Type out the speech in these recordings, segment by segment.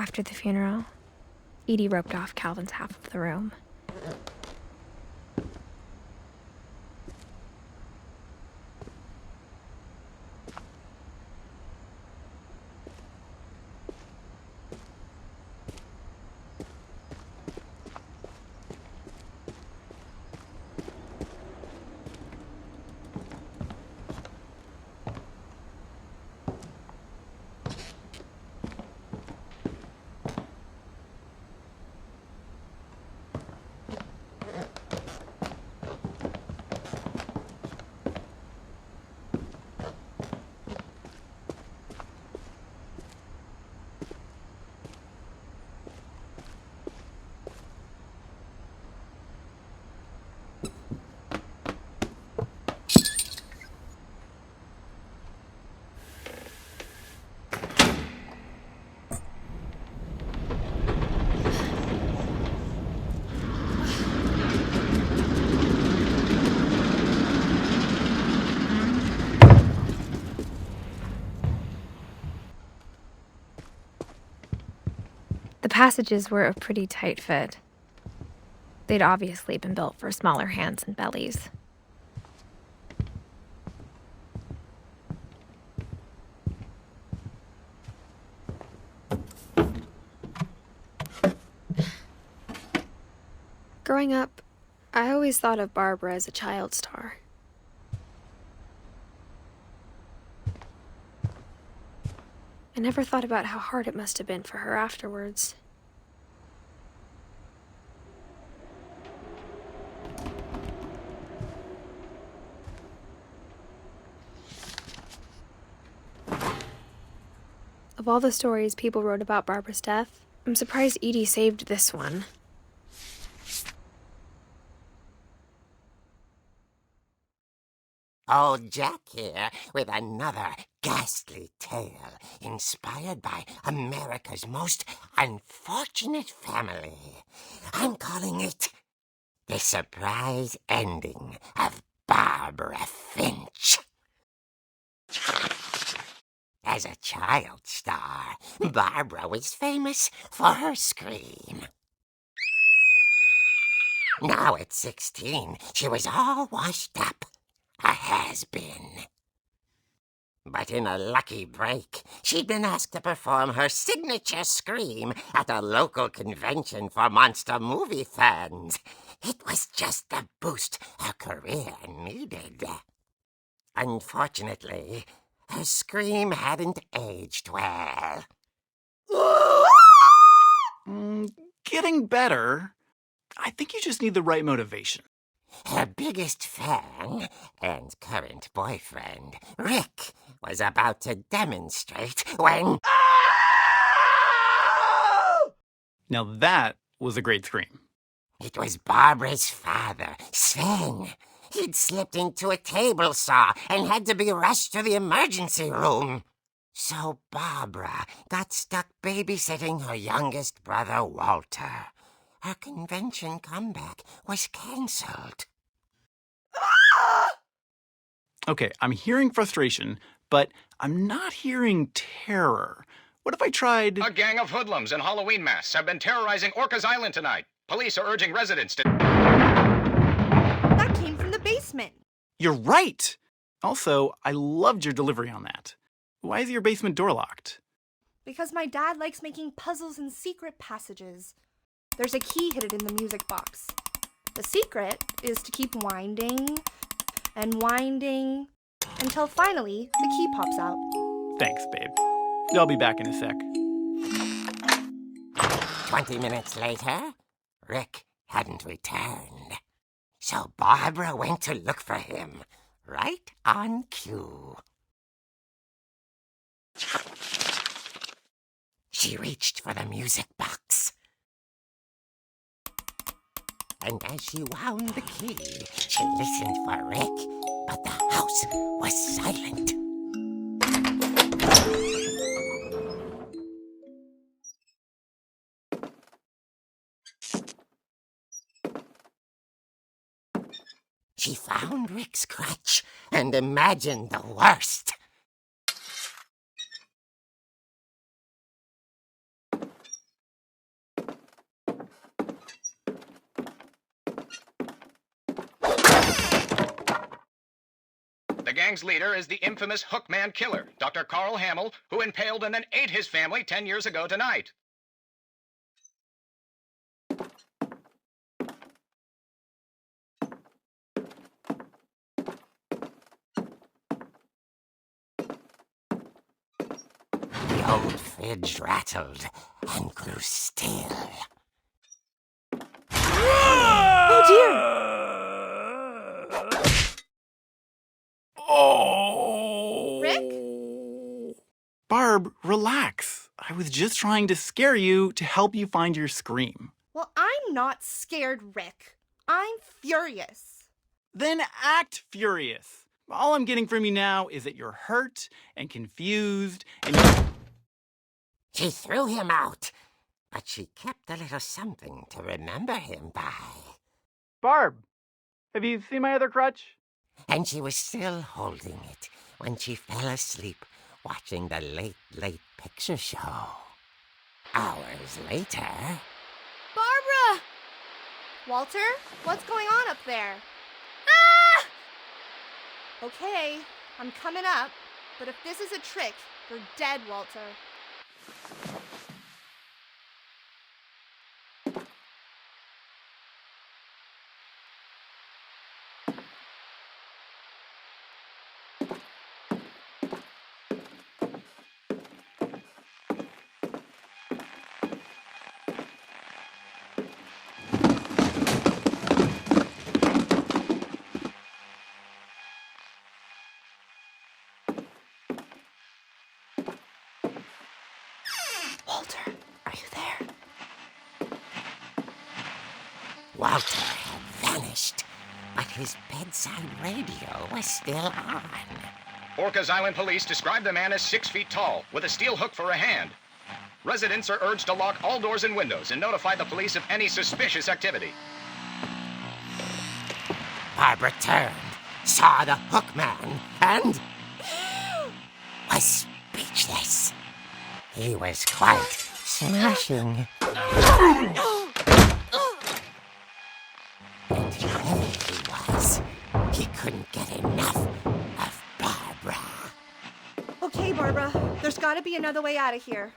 After the funeral, Edie roped off Calvin's half of the room. The passages were a pretty tight fit. They'd obviously been built for smaller hands and bellies. Growing up, I always thought of Barbara as a child star. I never thought about how hard it must have been for her afterwards. Of all the stories people wrote about Barbara's death, I'm surprised Edie saved this one. Old Jack here with another ghastly tale inspired by America's most unfortunate family. I'm calling it The Surprise Ending of Barbara Finch. As a child star, Barbara was famous for her scream. Now at 16, she was all washed up. A has-been. But in a lucky break, she'd been asked to perform her signature scream at a local convention for monster movie fans. It was just the boost her career needed. Unfortunately, her scream hadn't aged well. Getting better. I think you just need the right motivation. Her biggest fan and current boyfriend, Rick, was about to demonstrate when... Now that was a great scream. It was Barbara's father, Sven. He'd slipped into a table saw and had to be rushed to the emergency room. So Barbara got stuck babysitting her youngest brother, Walter. Her convention comeback was cancelled. Okay, I'm hearing frustration, but I'm not hearing terror. What if I tried... A gang of hoodlums in Halloween masks have been terrorizing Orcas Island tonight. Police are urging residents to... That came from the basement. You're right! Also, I loved your delivery on that. Why is your basement door locked? Because my dad likes making puzzles and secret passages. There's a key hidden in the music box. The secret is to keep winding and winding until finally the key pops out. Thanks, babe. I'll be back in a sec. 20 minutes later, Rick hadn't returned. So Barbara went to look for him, right on cue. She reached for the music box. And as she wound the key, she listened for Rick, but the house was silent. She found Rick's crutch and imagined the worst. gang's leader is the infamous Hookman killer, Dr. Carl Hamill, who impaled and then ate his family 10 years ago tonight. The old fridge rattled and grew still. Oh dear! Oh! Rick? Barb, relax. I was just trying to scare you to help you find your scream. Well, I'm not scared, Rick. I'm furious. Then act furious. All I'm getting from you now is that you're hurt and confused and She threw him out, but she kept a little something to remember him by. Barb, have you seen my other crutch? And she was still holding it when she fell asleep watching the Late Late Picture Show. Hours later... Barbara! Walter, what's going on up there? Ah! Okay, I'm coming up, but if this is a trick, you're dead, Walter. Walter, are you there? Walter had vanished, but his bedside radio was still on. Orcas Island police describe the man as 6 feet tall, with a steel hook for a hand. Residents are urged to lock all doors and windows and notify the police of any suspicious activity. Barbara turned, saw the hook man, and was speechless. He was quite smashing. And there he was. He couldn't get enough of Barbara. Okay, Barbara, there's gotta be another way out of here.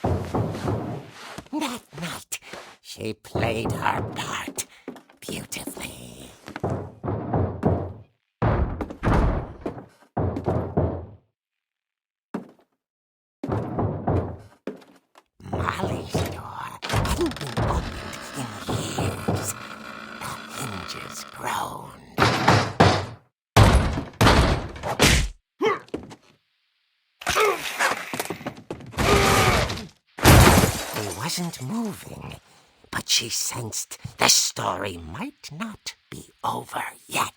That night, she played her part beautifully. Molly's door hadn't been opened in years. The hinges groaned. He wasn't moving, but she sensed the story might not be over yet.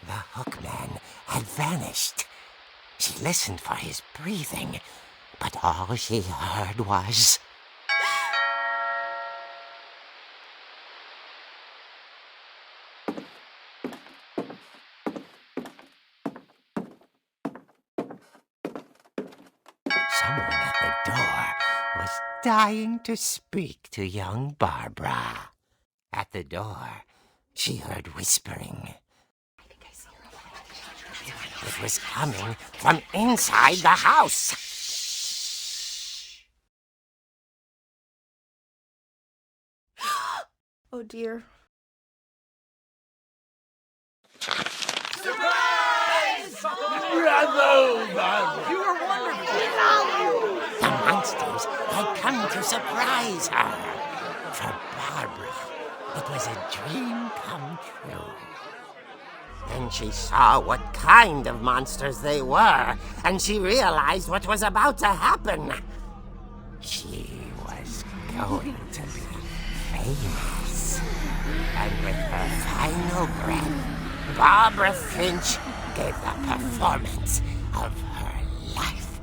The hookman had vanished. She listened for his breathing, but all she heard was... Someone at the door was dying to speak to young Barbara. At the door, she heard whispering. It was coming from inside the house. Oh dear. The monsters had come to surprise her. For Barbara, it was a dream come true. Then she saw what kind of monsters they were, and she realized what was about to happen. She was going to be famous. And with her final breath, Barbara Finch gave the performance of her life.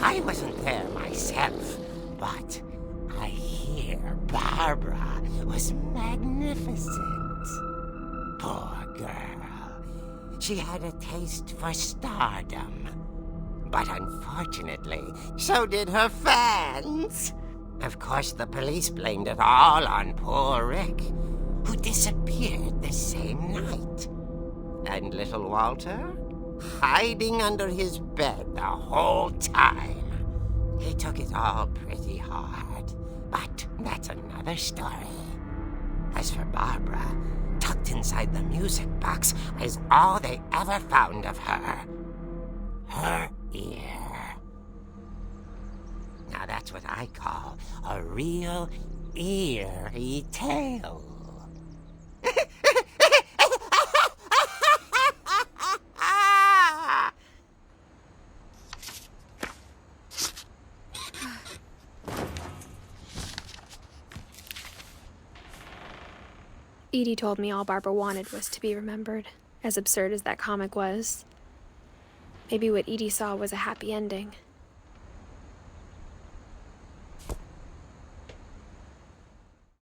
I wasn't there myself. himself. But I hear Barbara was magnificent. Poor girl. She had a taste for stardom. But unfortunately, so did her fans. Of course, the police blamed it all on poor Rick, who disappeared the same night. And little Walter? Hiding under his bed the whole time. He took it all pretty hard, but that's another story. As for Barbara, tucked inside the music box was all they ever found of her. Her ear. Now that's what I call a real eerie tale. Edie told me all Barbara wanted was to be remembered, as absurd as that comic was. Maybe what Edie saw was a happy ending.